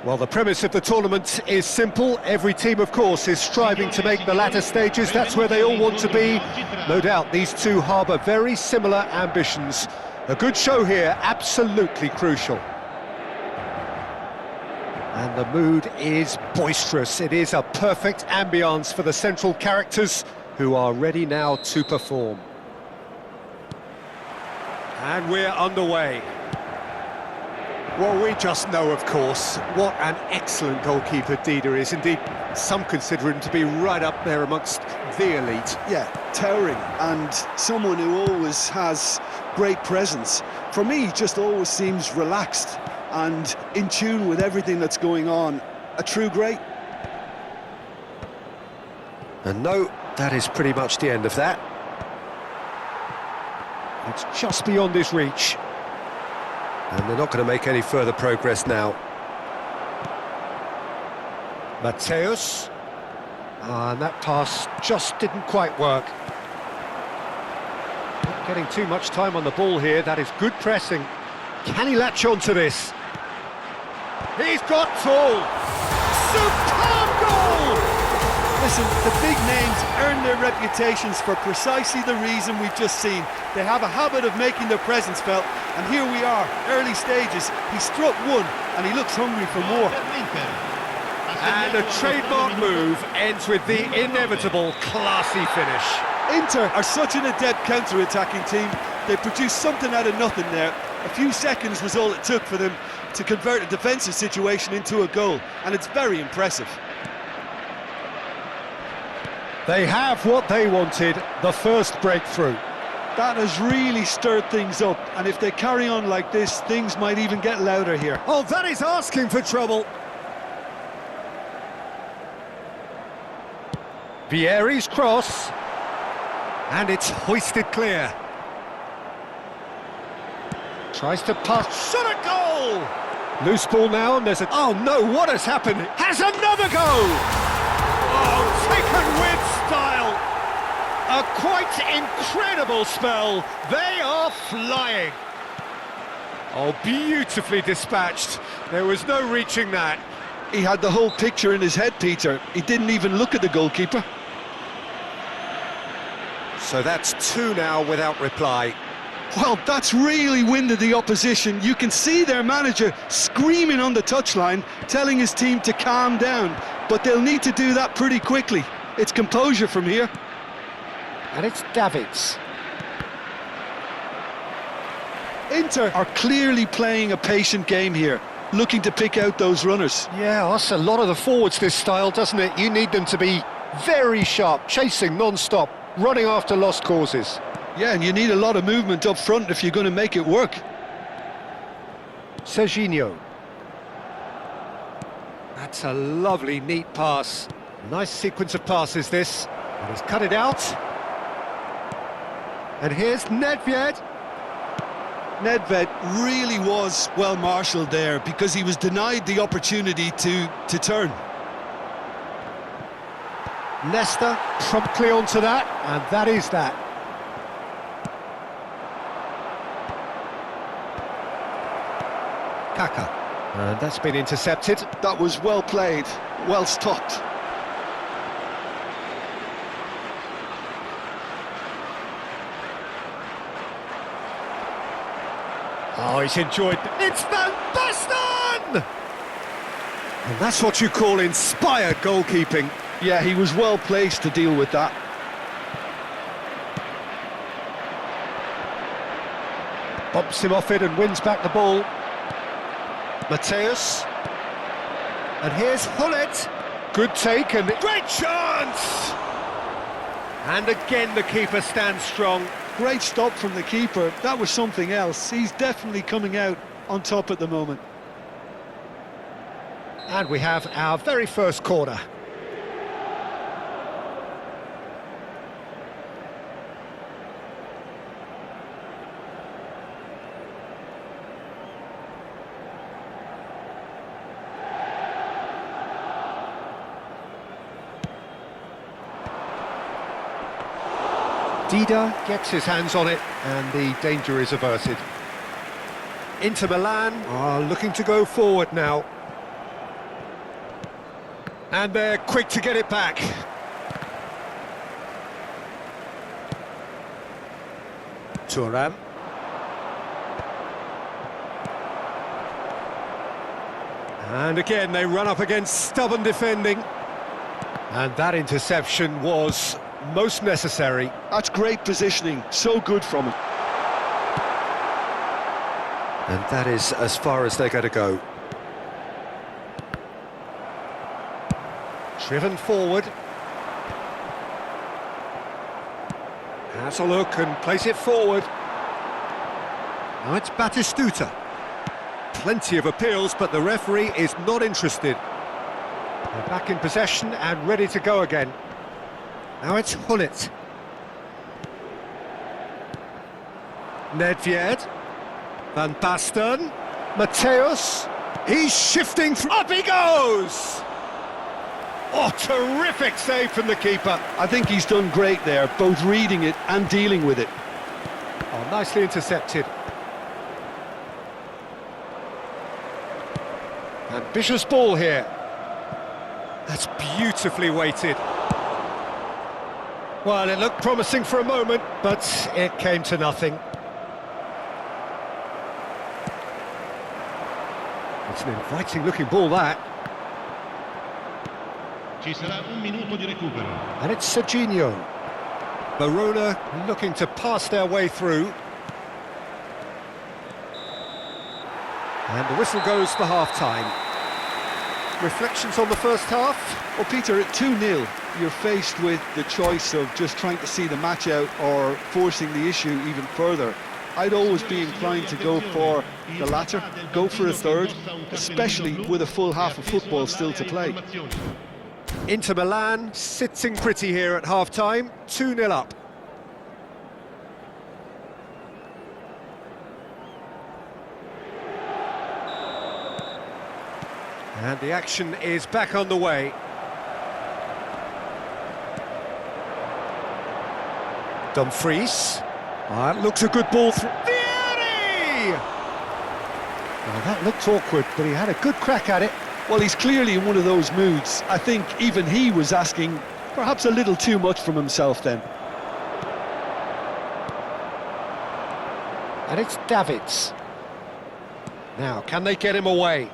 Well, the premise of the tournament is simple. Every team, of course, is striving to make the latter stages. That's where they all want to be. No doubt these two harbour very similar ambitions. A good show here, absolutely crucial. And the mood is boisterous. It is a perfect ambience for the central characters who are ready now to perform. And we're underway. Well, we just know, of course, what an excellent goalkeeper Dida is. Indeed, some consider him to be right up there amongst the elite. Yeah, towering, and someone who always has great presence. For me, he just always seems relaxed and in tune with everything that's going on. A true great. And no, that is pretty much the end of that. It's just beyond his reach. And they're not going to make any further progress now. Mateus. And that pass just didn't quite work. Not getting too much time on the ball here. That is good pressing. Can he latch on to this? He's got tall. Superb goal! Listen, the big names earn their reputations for precisely the reason we've just seen. They have a habit of making their presence felt, and here we are, early stages. He struck one, and he looks hungry for more. And a trademark move ends with the inevitable classy finish. Inter are such an adept counter-attacking team. They produced something out of nothing there. A few seconds was all it took for them to convert a defensive situation into a goal, and it's very impressive. They have what they wanted, the first breakthrough. That has really stirred things up, and if they carry on like this, things might even get louder here. Oh, that is asking for trouble. Vieri's cross. And it's hoisted clear. Tries to pass. Shot a goal! Loose ball now, and there's a... Oh no, what has happened? Has another goal! Oh, taken with style. A quite incredible spell. They are flying. Oh, beautifully dispatched. There was no reaching that. He had the whole picture in his head, Peter. He didn't even look at the goalkeeper. So that's two now without reply. Well, that's really winded the opposition. You can see their manager screaming on the touchline, telling his team to calm down. But they'll need to do that pretty quickly. It's composure from here. And it's Davids. Inter are clearly playing a patient game here, looking to pick out those runners. Yeah, that's a lot of the forwards, this style, doesn't it? You need them to be very sharp, chasing non-stop, running after lost causes. Yeah, and you need a lot of movement up front if you're going to make it work. Serginho. That's a lovely, neat pass. Nice sequence of passes, this. And he's cut it out. And here's Nedved. Nedved really was well marshalled there because he was denied the opportunity to turn. Leicester promptly onto that, and that is that. Kaka. And that's been intercepted. That was well played, well stopped. Oh, he's enjoyed. It's Van Basten! And that's what you call inspired goalkeeping. Yeah, he was well placed to deal with that. Bumps him off it and wins back the ball. Mateus. And here's Hullet. Good take and great chance! And again the keeper stands strong. Great stop from the keeper. That was something else. He's definitely coming out on top at the moment. And we have our very first corner. Dida gets his hands on it, and the danger is averted. Inter Milan are looking to go forward now. And they're quick to get it back. Thuram. And again, they run up against stubborn defending. And that interception was most necessary. That's great positioning, so good from him. And that is as far as they're going to go. Driven forward. Has a look and plays it forward. Now it's Batistuta. Plenty of appeals, but the referee is not interested. They're back in possession and ready to go again. Now it's Hullet. Nedved. Van Basten. Mateus. He's shifting through. Up he goes! Oh, terrific save from the keeper. I think he's done great there, both reading it and dealing with it. Oh, nicely intercepted. Ambitious ball here. That's beautifully weighted. Well, it looked promising for a moment, but it came to nothing. It's an inviting-looking ball, that. Ci sarà un minuto di recupero. And it's Serginho. Verona looking to pass their way through. And the whistle goes for half-time. Reflections on the first half? Well, Peter, at 2-0, you're faced with the choice of just trying to see the match out or forcing the issue even further. I'd always be inclined to go for the latter, go for a third, especially with a full half of football still to play. Inter Milan sitting pretty here at half-time, 2-0 up. And the action is back on the way. Dumfries. That looks a good ball through. Vieri! Well, that looked awkward, but he had a good crack at it. Well, he's clearly in one of those moods. I think even he was asking perhaps a little too much from himself then. And it's Davids. Now, can they get him away?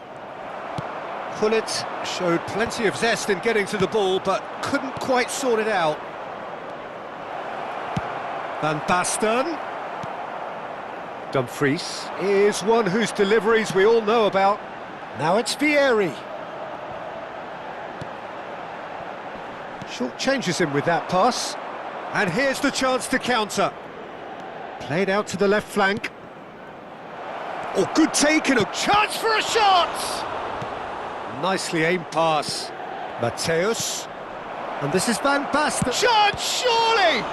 Hullet showed plenty of zest in getting to the ball, but couldn't quite sort it out. Van Basten. Dumfries is one whose deliveries we all know about. Now it's Vieri. Short changes him with that pass. And here's the chance to counter. Played out to the left flank. Oh, good take and a chance for a shot! Nicely aimed pass. Mateus. And this is Van Basten. Shot, surely!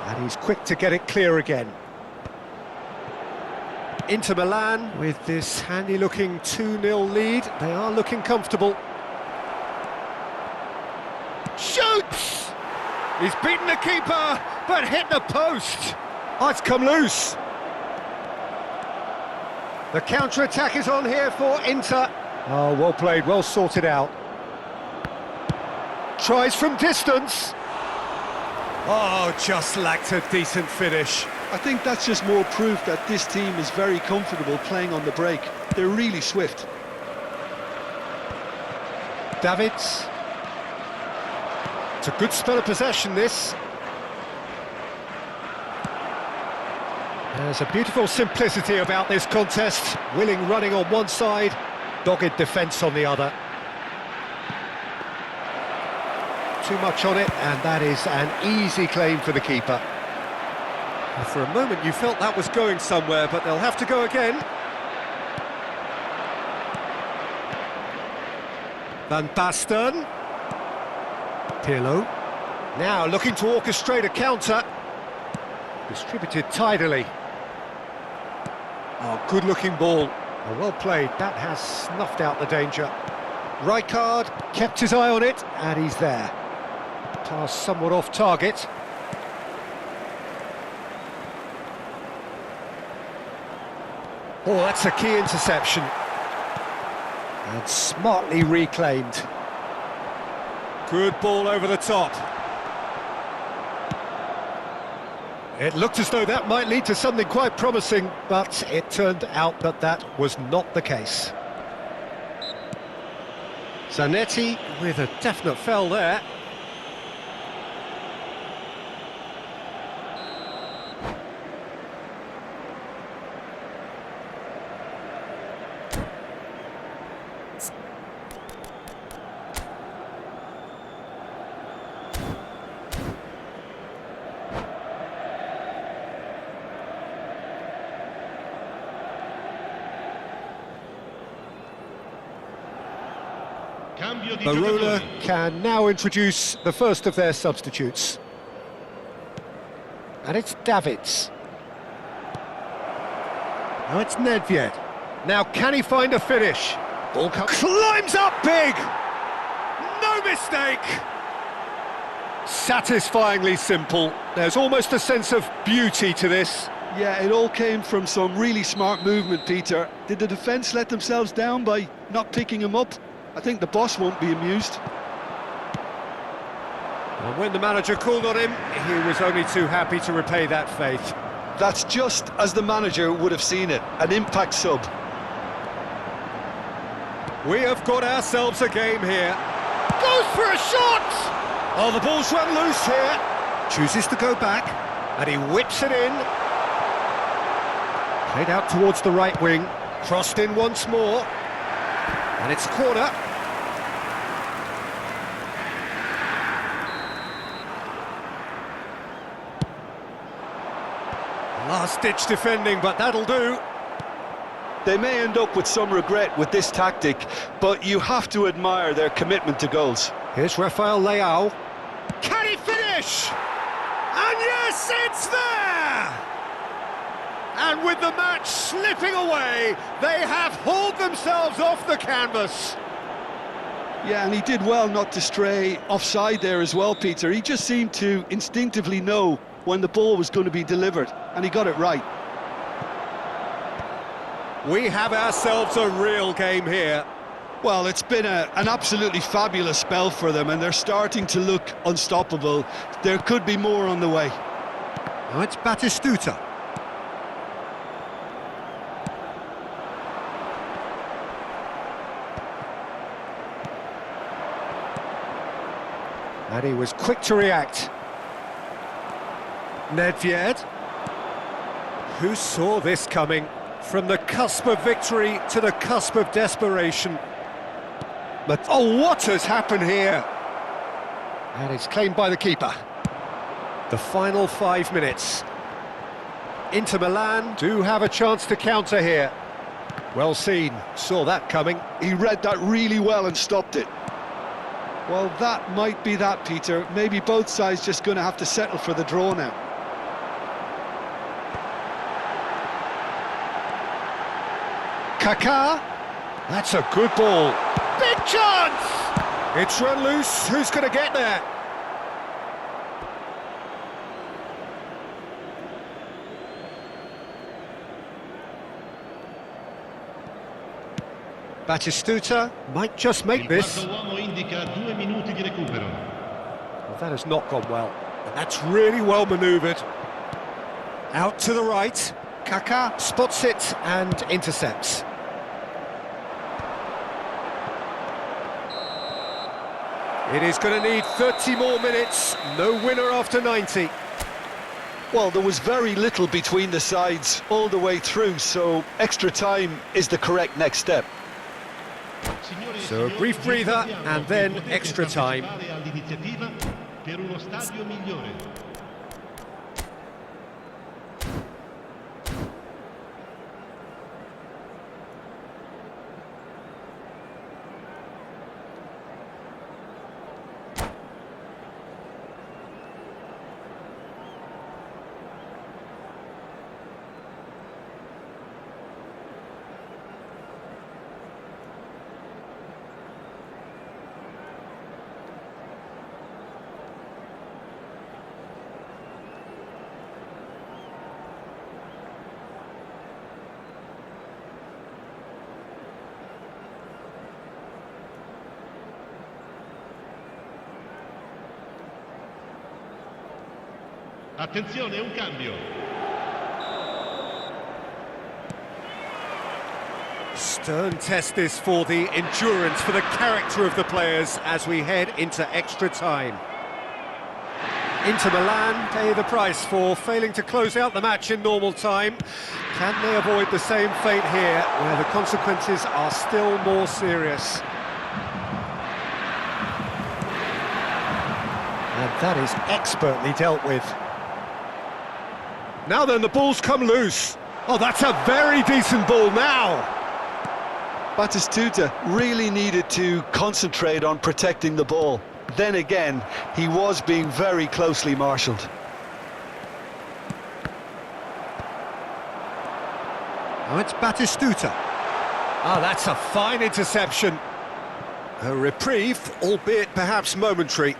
And he's quick to get it clear again. Inter Milan with this handy-looking 2-0 lead. They are looking comfortable. Shoots! He's beaten the keeper, but hit the post. Oh, it's come loose. The counter-attack is on here for Inter. Oh, well played, well sorted out. Tries from distance. Oh, just lacked a decent finish. I think that's just more proof that this team is very comfortable playing on the break. They're really swift. Davids. It's a good spell of possession, this. There's a beautiful simplicity about this contest. Willing running on one side, dogged defence on the other. Too much on it, and that is an easy claim for the keeper. For a moment you felt that was going somewhere, but they'll have to go again. Van Basten. Pirlo. Now looking to orchestrate a counter. Distributed tidily. Oh, good-looking ball. Oh, well played. That has snuffed out the danger. Rijkaard kept his eye on it, and he's there. Pass somewhat off target. Oh, that's a key interception. And smartly reclaimed. Good ball over the top. It looked as though that might lead to something quite promising, but it turned out that that was not the case. Zanetti with a definite foul there. Cambio di Barona giocatori. can now introduce the first of their substitutes. And it's Davids. Now it's Nedved. Now can he find a finish? Ball climbs up big! No mistake! Satisfyingly simple. There's almost a sense of beauty to this. Yeah, it all came from some really smart movement, Peter. Did the defence let themselves down by not picking him up? I think the boss won't be amused. And when the manager called on him, he was only too happy to repay that faith. That's just as the manager would have seen it, an impact sub. We have got ourselves a game here. Goes for a shot! Oh, the ball's run loose here. Chooses to go back, and he whips it in. Played out towards the right wing, crossed in once more. And it's corner. Last-ditch defending, but that'll do. They may end up with some regret with this tactic, but you have to admire their commitment to goals. Here's Rafael Leao. Can he finish? And yes, it's there! And with the match slipping away, they have hauled themselves off the canvas. Yeah, and he did well not to stray offside there as well, Peter. He just seemed to instinctively know when the ball was going to be delivered, and he got it right. We have ourselves a real game here. Well, it's been an absolutely fabulous spell for them, and they're starting to look unstoppable. There could be more on the way. Now it's Batistuta. And he was quick to react. Nedved. Who saw this coming? From the cusp of victory to the cusp of desperation. But oh, what has happened here? And it's claimed by the keeper. The final 5 minutes. Inter Milan do have a chance to counter here. Well seen, saw that coming. He read that really well and stopped it. Well, that might be that, Peter. Maybe both sides just going to have to settle for the draw now. Kaká. That's a good ball. Big chance! It's run loose. Who's going to get there? Batistuta might just make Il this. quarto uomo indica 2 minuti di recupero. Well, that has not gone well. And that's really well manoeuvred. Out to the right. Kaká spots it and intercepts. It is going to need 30 more minutes. No winner after 90. Well, there was very little between the sides all the way through, so extra time is the correct next step. So a brief breather and then extra time. All'iniziativa per uno stadio migliore. Attenzione, un cambio. Stern test this for the endurance, for the character of the players as we head into extra time. Inter Milan pay the price for failing to close out the match in normal time. Can they avoid the same fate here, where the consequences are still more serious? And that is expertly dealt with. Now then, the ball's come loose. Oh, that's a very decent ball now. Batistuta really needed to concentrate on protecting the ball. Then again, he was being very closely marshalled. Oh, it's Batistuta. Ah, that's a fine interception. A reprieve, albeit perhaps momentary.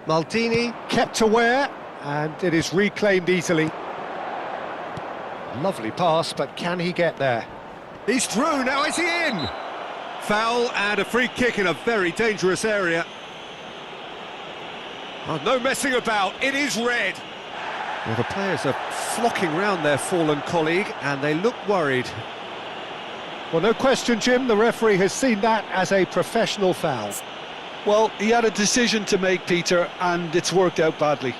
Maldini kept aware, and it is reclaimed easily. Lovely pass, but can he get there? He's through, now is he in? Foul and a free kick in a very dangerous area. Oh, no messing about, it is red. Well, the players are flocking round their fallen colleague, and they look worried. Well, no question, Jim, the referee has seen that as a professional foul. Well, he had a decision to make, Peter, and it's worked out badly.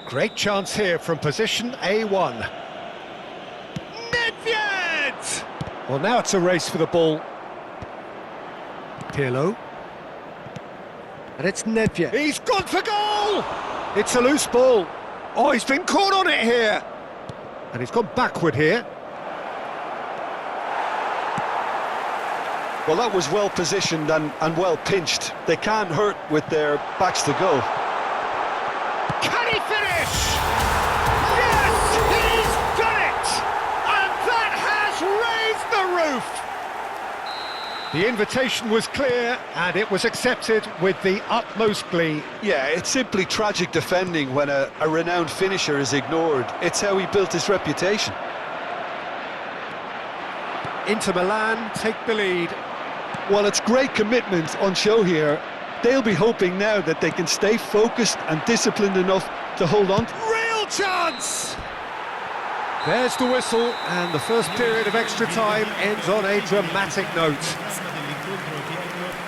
Great chance here from position A1. Nedved! Well, now it's a race for the ball. Pirlo. And it's Nedved. He's gone for goal! It's a loose ball. Oh, he's been caught on it here. And he's gone backward here. Well, that was well positioned and well pinched. They can't hurt with their backs to go. Can he finish? Yes, he's done it! And that has raised the roof! The invitation was clear, and it was accepted with the utmost glee. Yeah, it's simply tragic defending when a renowned finisher is ignored. It's how he built his reputation. Inter Milan take the lead. Well, it's great commitment on show here. They'll be hoping now that they can stay focused and disciplined enough to hold on. Real chance! There's the whistle, and the first period of extra time ends on a dramatic note.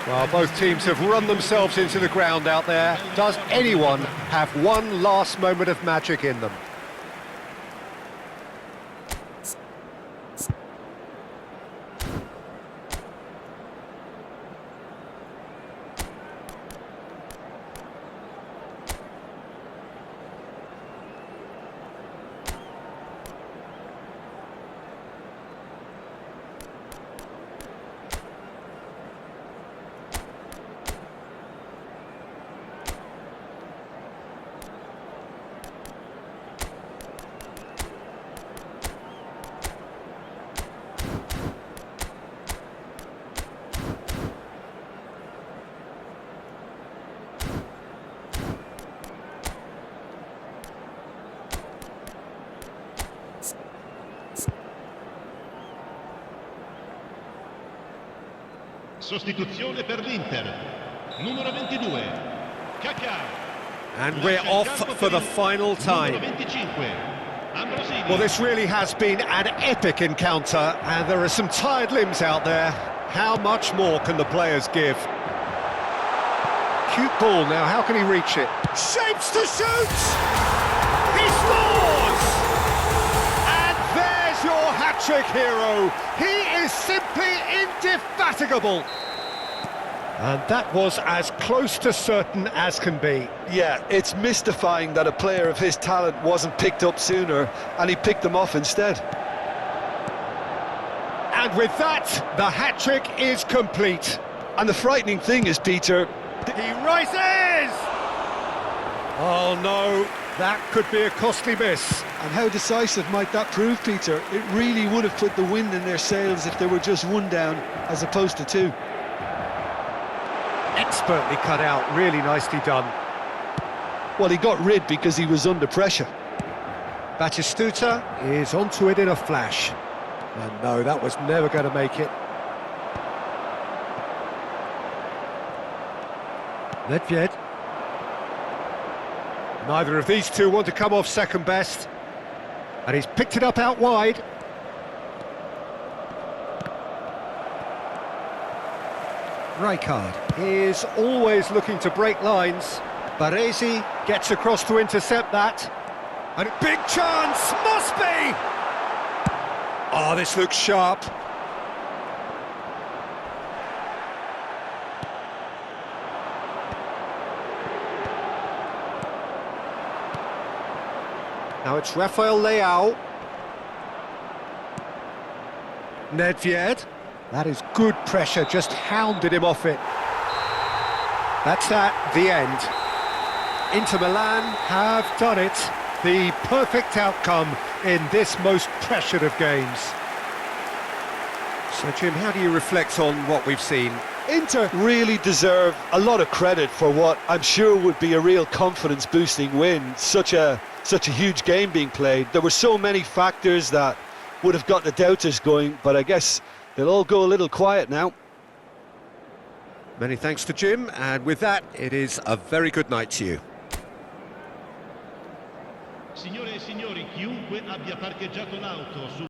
Well, both teams have run themselves into the ground out there. Does anyone have one last moment of magic in them? Sostituzione per l'Inter. Numero 22. Kaká. And we're off for the final time. Numero 25. Ambrosini. Well, this really has been an epic encounter, and there are some tired limbs out there. How much more can the players give? Cute ball now, how can he reach it? Shapes to shoot! He scores! And there's your hat-trick hero. He is simply indefatigable. And that was as close to certain as can be. Yeah, it's mystifying that a player of his talent wasn't picked up sooner, and he picked them off instead. And with that, the hat-trick is complete. And the frightening thing is, Peter... He rises! Oh no, that could be a costly miss. And how decisive might that prove, Peter? It really would have put the wind in their sails if there were just one down, as opposed to two. Expertly cut out, really nicely done. Well, he got rid because he was under pressure. Batistuta is onto it in a flash. And no, that was never going to make it. Nedved. Neither of these two want to come off second best. And he's picked it up out wide. Rijkaard is always looking to break lines. Baresi gets across to intercept that. And a big chance, must be! Oh, this looks sharp. Now it's Rafael Leao. Nedved. That is good pressure, just hounded him off it. That's that, the end. Inter Milan have done it. The perfect outcome in this most pressured of games. So, Jim, how do you reflect on what we've seen? Inter really deserve a lot of credit for what I'm sure would be a real confidence-boosting win. Such a huge game being played. There were so many factors that would have got the doubters going, but I guess they'll all go a little quiet now. Many thanks to Jim, and with that, it is a very good night to you. Signore e signori, chiunque abbia parcheggiato l'auto su